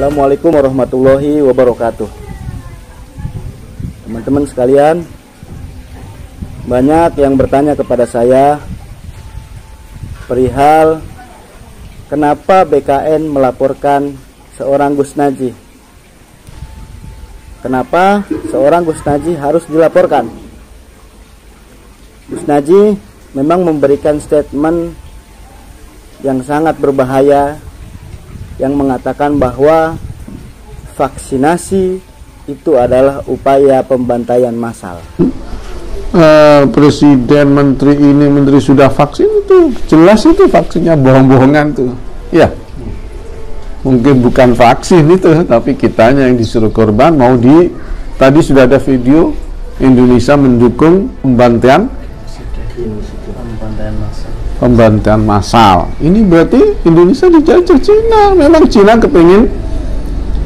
Assalamualaikum warahmatullahi wabarakatuh. Teman-teman sekalian, banyak yang bertanya kepada saya perihal kenapa BKN melaporkan seorang Gus Naji. Kenapa seorang Gus Naji harus dilaporkan? Gus Naji memang memberikan statement yang sangat berbahaya, yang mengatakan bahwa vaksinasi itu adalah upaya pembantaian massal. Presiden, menteri ini, menteri sudah vaksin, itu jelas itu vaksinnya bohong-bohongan tuh. Ya, mungkin bukan vaksin itu, tapi kitanya yang disuruh korban. Tadi sudah ada video Indonesia mendukung pembantaian massal. Ini berarti Indonesia dijajah Cina. Memang Cina kepingin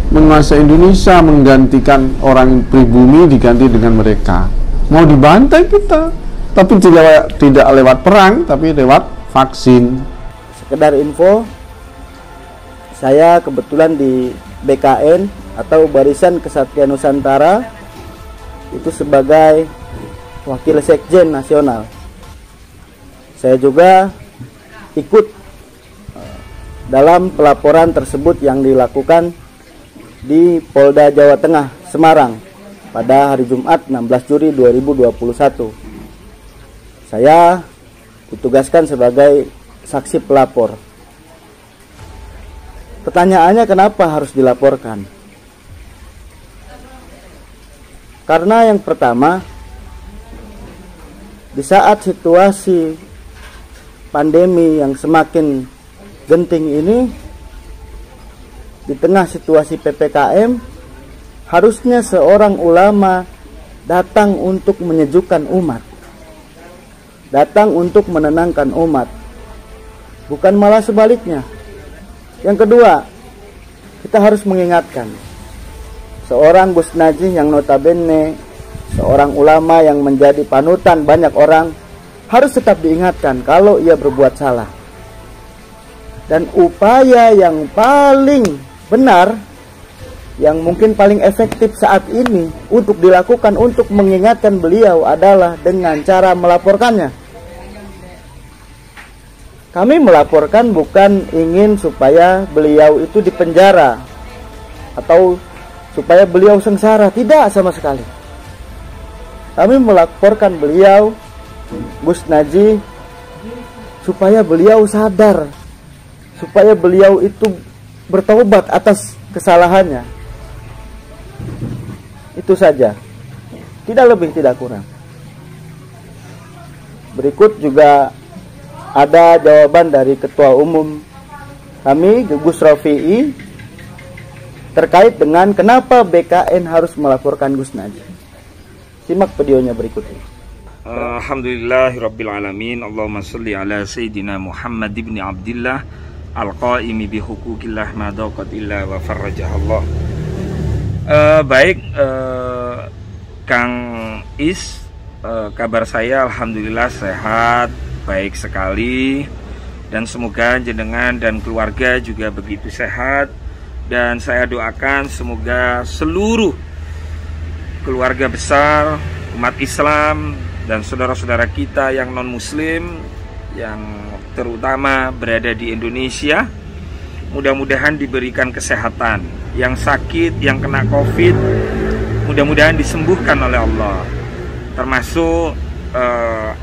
menguasai Indonesia, menggantikan orang pribumi diganti dengan mereka. Mau dibantai kita, tapi tidak lewat perang, tapi lewat vaksin. Sekedar info, saya kebetulan di BKN atau Barisan Kesatria Nusantara itu sebagai wakil sekjen nasional. Saya juga ikut dalam pelaporan tersebut yang dilakukan di Polda Jawa Tengah, Semarang pada hari Jumat 16 Juli 2021. Saya ditugaskan sebagai saksi pelapor. Pertanyaannya, kenapa harus dilaporkan? Karena yang pertama, di saat situasi pandemi yang semakin genting ini, di tengah situasi PPKM, harusnya seorang ulama datang untuk menyejukkan umat, datang untuk menenangkan umat, bukan malah sebaliknya. Yang kedua, kita harus mengingatkan seorang Gus Naji yang notabene seorang ulama yang menjadi panutan banyak orang, harus tetap diingatkan kalau ia berbuat salah. Dan upaya yang paling benar, yang mungkin paling efektif saat ini untuk dilakukan untuk mengingatkan beliau adalah dengan cara melaporkannya. Kami melaporkan bukan ingin supaya beliau itu dipenjara atau supaya beliau sengsara, tidak sama sekali. Kami melaporkan beliau, Gus Naji, supaya beliau sadar, supaya beliau itu bertobat atas kesalahannya. Itu saja, tidak lebih tidak kurang. Berikut juga ada jawaban dari Ketua Umum kami, Gus Rafi'i, terkait dengan kenapa BKN harus melaporkan Gus Naji. Simak videonya berikut ini. Alhamdulillahirrabbilalamin. Allahumma salli ala Sayyidina Muhammad ibn Abdillah al-qaimi bihukukillah madaqat illa wa farrajahallah. Baik, Kang Is, kabar saya alhamdulillah sehat, baik sekali, dan semoga jenengan dan keluarga juga begitu sehat. Dan saya doakan semoga seluruh keluarga besar, umat Islam, dan saudara-saudara kita yang non-muslim, yang terutama berada di Indonesia, mudah-mudahan diberikan kesehatan. Yang sakit, yang kena COVID, mudah-mudahan disembuhkan oleh Allah. Termasuk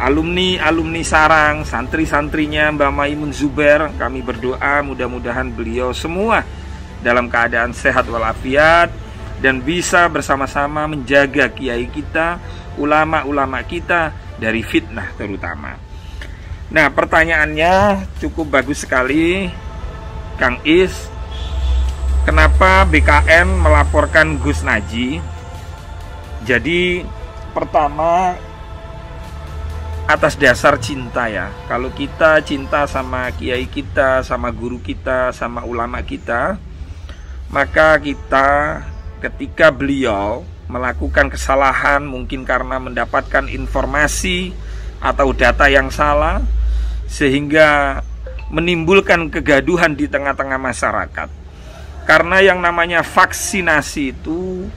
alumni Sarang, santri-santrinya Mbak Maimun Zubair, kami berdoa mudah-mudahan beliau semua dalam keadaan sehat walafiat dan bisa bersama-sama menjaga kiai kita, ulama-ulama kita dari fitnah terutama. Nah, pertanyaannya cukup bagus sekali, Kang Is. Kenapa BKN melaporkan Gus Naji? Jadi pertama, atas dasar cinta ya. Kalau kita cinta sama kiai kita, sama guru kita, sama ulama kita, maka kita ketika beliau melakukan kesalahan, mungkin karena mendapatkan informasi atau data yang salah, sehingga menimbulkan kegaduhan di tengah-tengah masyarakat, Karena yang namanya vaksinasi itu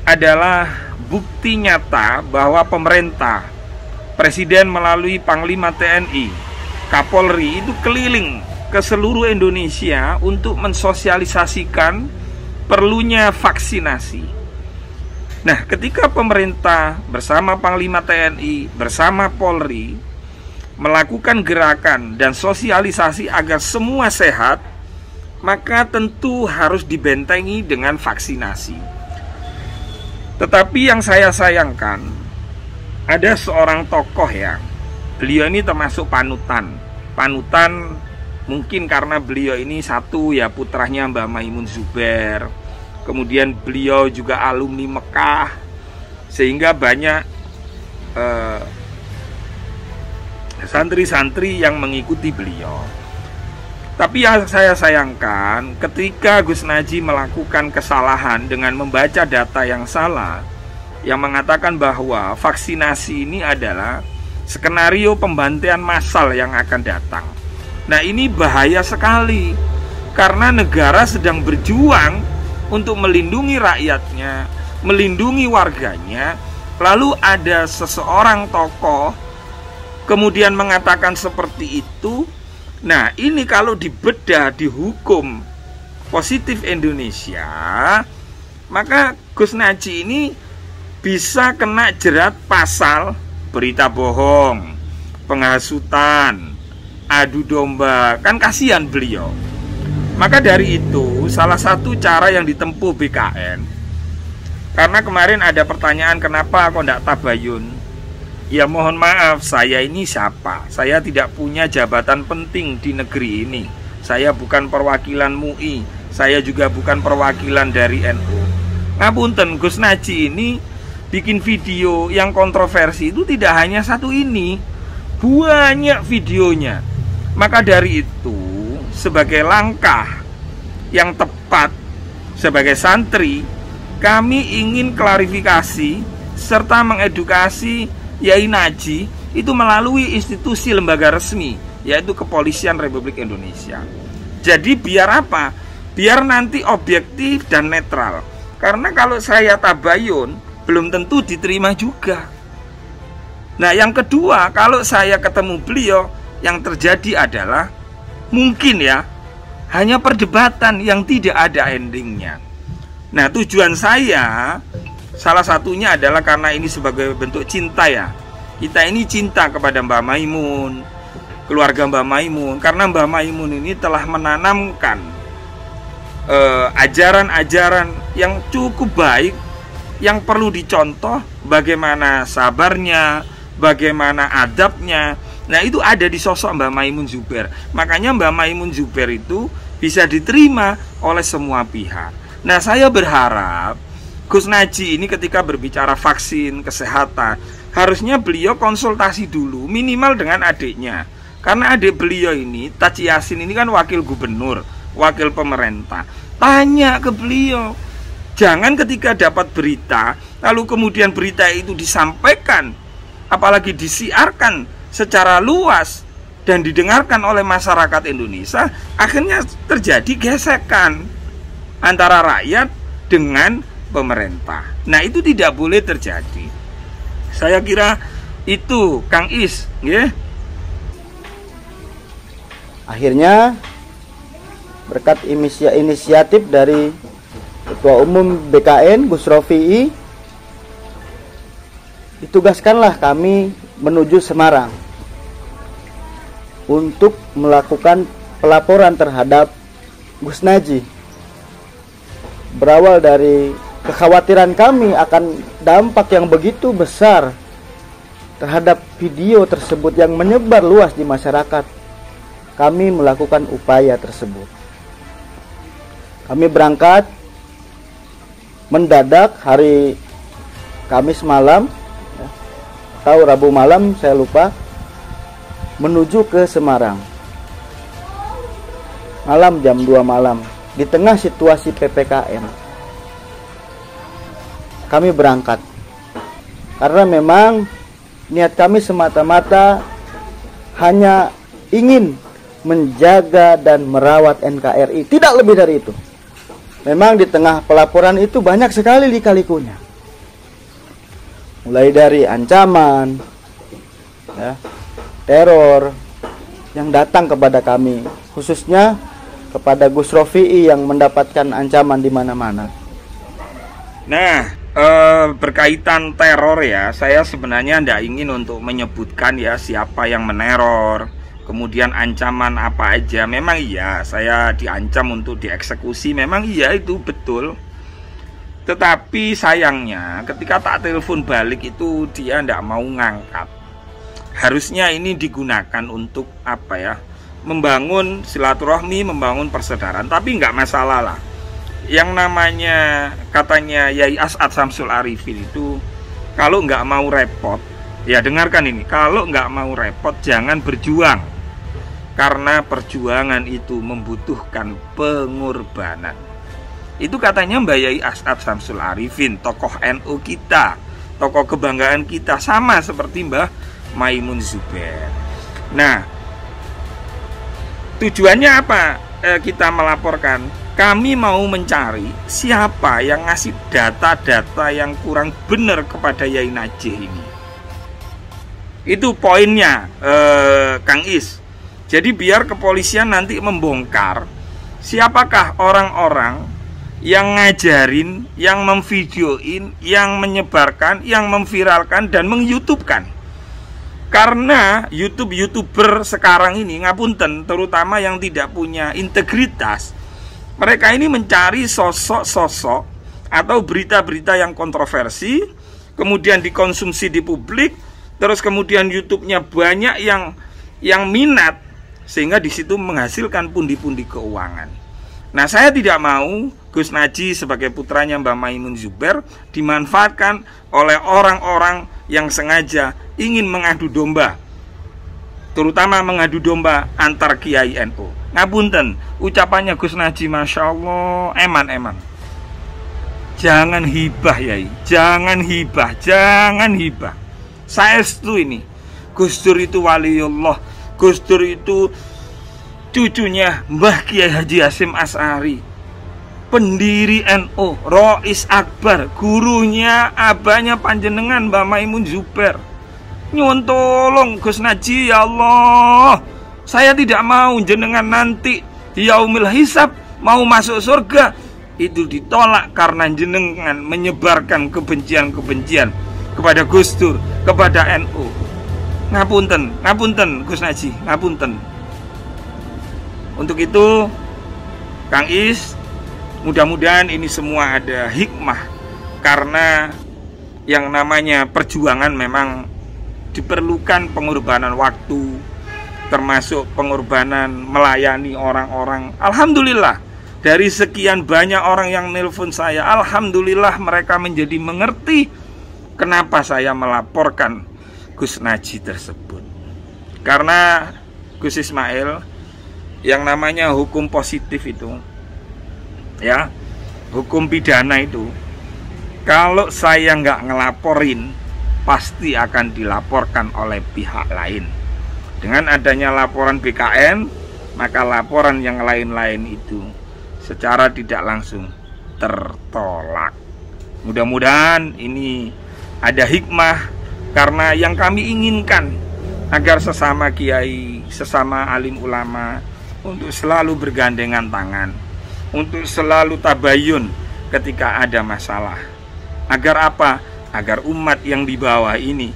adalah bukti nyata bahwa pemerintah, Presiden melalui Panglima TNI, Kapolri itu keliling ke seluruh Indonesia untuk mensosialisasikan perlunya vaksinasi. Nah, ketika pemerintah bersama Panglima TNI, bersama Polri melakukan gerakan dan sosialisasi agar semua sehat, maka tentu harus dibentengi dengan vaksinasi. Tetapi yang saya sayangkan, ada seorang tokoh ya, beliau ini termasuk panutan mungkin karena beliau ini satu ya putranya Mbah Maimun Zubair, kemudian beliau juga alumni Mekah, sehingga banyak santri-santri yang mengikuti beliau. Tapi yang saya sayangkan, ketika Gus Nadjib melakukan kesalahan dengan membaca data yang salah, yang mengatakan bahwa vaksinasi ini adalah skenario pembantaian massal yang akan datang. Nah, ini bahaya sekali, karena negara sedang berjuang untuk melindungi rakyatnya, melindungi warganya, lalu ada seseorang tokoh kemudian mengatakan seperti itu. Nah, ini kalau dibedah, dihukum positif Indonesia, maka Gus Nadjib ini bisa kena jerat pasal berita bohong, penghasutan, adu domba. Kan kasihan beliau. Maka dari itu, salah satu cara yang ditempuh BKN, karena kemarin ada pertanyaan kenapa kok tidak tabayun. Ya mohon maaf, saya ini siapa? Saya tidak punya jabatan penting di negeri ini. Saya bukan perwakilan MUI, saya juga bukan perwakilan dari NU. Ngapunten, Gus Nadjib ini bikin video yang kontroversi itu tidak hanya satu ini, banyak videonya. Maka dari itu, sebagai langkah yang tepat sebagai santri, kami ingin klarifikasi serta mengedukasi Yai Nadjib itu melalui institusi lembaga resmi, yaitu Kepolisian Republik Indonesia. Jadi biar apa? Biar nanti objektif dan netral. Karena kalau saya tabayun, belum tentu diterima juga. Nah, yang kedua, kalau saya ketemu beliau, yang terjadi adalah mungkin ya, hanya perdebatan yang tidak ada endingnya. Nah, tujuan saya salah satunya adalah karena ini sebagai bentuk cinta ya. Kita ini cinta kepada Mbah Maimun, keluarga Mbah Maimun, karena Mbah Maimun ini telah menanamkan ajaran-ajaran yang cukup baik, yang perlu dicontoh, bagaimana sabarnya, bagaimana adabnya. Nah, itu ada di sosok Mbah Maimun Zubair. Makanya Mbah Maimun Zubair itu bisa diterima oleh semua pihak. Nah, saya berharap Gus Nadjib ini ketika berbicara vaksin, kesehatan, harusnya beliau konsultasi dulu minimal dengan adiknya. Karena adik beliau ini, Taci Yasin ini kan wakil gubernur, wakil pemerintah. Tanya ke beliau. Jangan ketika dapat berita, lalu kemudian berita itu disampaikan, apalagi disiarkan secara luas dan didengarkan oleh masyarakat Indonesia, akhirnya terjadi gesekan antara rakyat dengan pemerintah. Nah, itu tidak boleh terjadi. Saya kira itu, Kang Is, ya. Akhirnya berkat inisiatif dari Ketua Umum BKN Gus Rofi'i, ditugaskanlah kami menuju Semarang untuk melakukan pelaporan terhadap Gus Nadjib. Berawal dari kekhawatiran kami akan dampak yang begitu besar terhadap video tersebut yang menyebar luas di masyarakat, kami melakukan upaya tersebut. Kami berangkat mendadak hari Kamis malam atau Rabu malam, saya lupa, menuju ke Semarang. Malam jam 2 malam, di tengah situasi PPKM. Kami berangkat karena memang niat kami semata-mata hanya ingin menjaga dan merawat NKRI, tidak lebih dari itu. Memang di tengah pelaporan itu banyak sekali lika-likunya, mulai dari ancaman, ya, teror yang datang kepada kami, khususnya kepada Gus Rofi'i yang mendapatkan ancaman di mana-mana. Nah, berkaitan teror ya, saya sebenarnya tidak ingin untuk menyebutkan ya siapa yang meneror, kemudian ancaman apa aja. Memang iya, saya diancam untuk dieksekusi, memang iya itu betul. Tetapi sayangnya ketika tak telepon balik itu dia tidak mau ngangkat. Harusnya ini digunakan untuk apa ya, membangun silaturahmi, membangun persaudaraan. Tapi nggak masalah lah. Yang namanya katanya Yai As'ad Syamsul Arifin itu, kalau nggak mau repot, ya dengarkan ini, kalau nggak mau repot jangan berjuang, karena perjuangan itu membutuhkan pengorbanan. Itu katanya Mbak Yai As'ad Syamsul Arifin, tokoh NU kita, tokoh kebanggaan kita, sama seperti Mbah Maimun Zubair. Nah, tujuannya apa kita melaporkan? Kami mau mencari siapa yang ngasih data-data yang kurang benar kepada Yai Najih ini. Itu poinnya, Kang Is. Jadi biar kepolisian nanti membongkar siapakah orang-orang yang ngajarin, yang memvideoin, yang menyebarkan, yang memviralkan dan meng-YouTubekan. Karena YouTuber sekarang ini, ngapunten, terutama yang tidak punya integritas, mereka ini mencari sosok-sosok atau berita-berita yang kontroversi, kemudian dikonsumsi di publik, terus kemudian YouTube-nya banyak yang minat, sehingga di situ menghasilkan pundi-pundi keuangan. Nah, saya tidak mau Gus Najih sebagai putranya Mbah Maimun Zubair dimanfaatkan oleh orang-orang yang sengaja ingin mengadu domba, terutama mengadu domba antar kiai NU. Ngapunten, ucapannya Gus Najih Masya Allah, eman. Jangan hibah Yai, jangan hibah. Saestu ini, Gus Dur itu waliullah, Gus Dur itu cucunya Mbah Kiai Haji Hasyim Asy'ari, pendiri NU, Rois Akbar, gurunya abahnya panjenengan Mbah Maimun Zubair. Nyuwun tolong Gus Najih, ya Allah, saya tidak mau jenengan nanti di yaumil hisab mau masuk surga itu ditolak karena jenengan menyebarkan kebencian-kebencian kepada Gus Dur, kepada NU. Ngapunten Gus Najih, ngapunten. Untuk itu Kang Is, mudah-mudahan ini semua ada hikmah, karena yang namanya perjuangan memang diperlukan pengorbanan waktu, termasuk pengorbanan melayani orang-orang. Alhamdulillah, dari sekian banyak orang yang nelpon saya, alhamdulillah mereka menjadi mengerti kenapa saya melaporkan Gus Najih tersebut. Karena Gus Ismail, yang namanya hukum positif itu, ya, hukum pidana itu, kalau saya nggak ngelaporin, pasti akan dilaporkan oleh pihak lain. Dengan adanya laporan BKN, maka laporan yang lain-lain itu secara tidak langsung tertolak. Mudah-mudahan ini ada hikmah, karena yang kami inginkan agar sesama kiai, sesama alim ulama untuk selalu bergandengan tangan, untuk selalu tabayun ketika ada masalah. Agar apa? Agar umat yang di bawah ini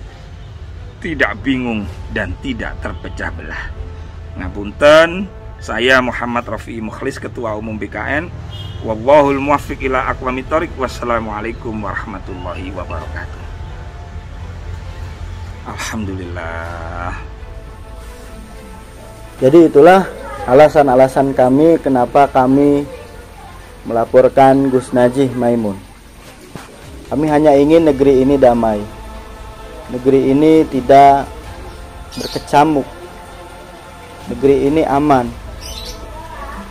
tidak bingung dan tidak terpecah belah. Ngapunten, saya Muhammad Rafi'i Mukhlis, Ketua Umum BKN. Wallahul muwaffiq ila aqwamit thoriq. Wassalamualaikum warahmatullahi wabarakatuh. Alhamdulillah. Jadi itulah alasan-alasan kami kenapa kami melaporkan Gus Najih Maimun. Kami hanya ingin negeri ini damai, negeri ini tidak berkecamuk, negeri ini aman.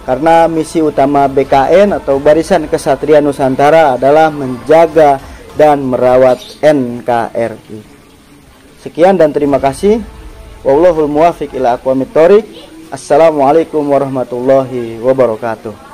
Karena misi utama BKN atau Barisan Kesatria Nusantara adalah menjaga dan merawat NKRI. Sekian dan terima kasih. Wallahul muwaffiq ila aqwamit thoriq. Assalamualaikum warahmatullahi wabarakatuh.